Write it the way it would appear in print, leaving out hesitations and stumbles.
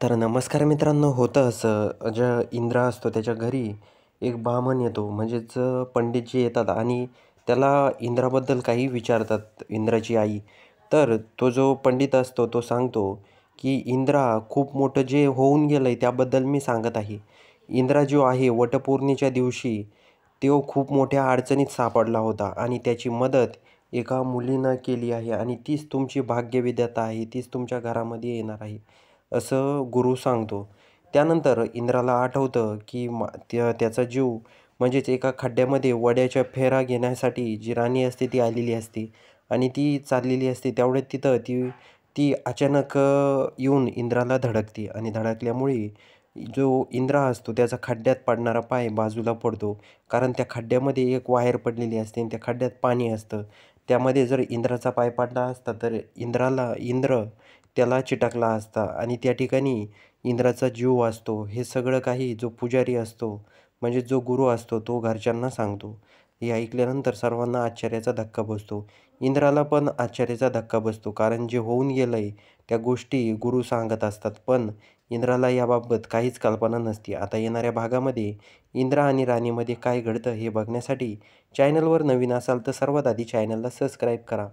तर नमस्कार मित्रांनो, होतं असं इंद्र असतो त्याच्या घरी एक ब्राह्मण येतो म्हणजेच पंडितजी येतात आणि त्याला इंद्राबद्दल काही विचारतात, इंद्राची आई. तर तो जो पंडित असतो तो सांगतो, की "इंद्रा, खूप मोठं जे होऊन गेलंय त्याबद्दल मी सांगत आहे. इंद्रा जो आहे वटपौर्णिमेच्या दिवशी तो खूप मोठ्या अडचणीत सापडला होता आणि त्याची मदत एका मुलीनं केली आहे आणि तीच तुमची भाग्यविधाता आहे, तीच तुमच्या घरामध्ये येणार आहे." असं गुरु सांगतो. त्यानंतर इंद्राला आठवतं, की त्याचा जीव म्हणजेच एका खड्ड्यामध्ये वड्याच्या फेरा घेण्यासाठी जी राणी असते ती आलेली असते आणि ती चाललेली असते. तेवढ्यात तिथं ती ती अचानक येऊन इंद्राला धडकते आणि धडकल्यामुळे जो इंद्र असतो त्याचा खड्ड्यात पडणारा पाय बाजूला पडतो. कारण त्या खड्ड्यामध्ये एक वायर पडलेली असते आणि त्या खड्ड्यात पाणी असतं. त्यामध्ये जर इंद्राचा पाय पडला असता तर इंद्र त्याला चिटकला असता आणि त्या ठिकाणी इंद्राचा जीव वाचतो. हे सगळं काही जो पुजारी असतो, म्हणजे जो गुरु असतो, तो घरच्यांना सांगतो. हे ऐकल्यानंतर सर्वांना आश्चर्याचा धक्का बसतो. इंद्राला पण आश्चर्याचा धक्का बसतो, कारण जे होऊन गेलंय त्या गोष्टी गुरु सांगत असतात. पण इंद्राला याबाबत काहीच कल्पना नसते. आता येणाऱ्या भागामध्ये इंद्र आणि राणीमध्ये काय घडतं हे बघण्यासाठी चॅनलवर नवीन असाल तर सर्वात आधी चॅनलला सबस्क्राईब करा.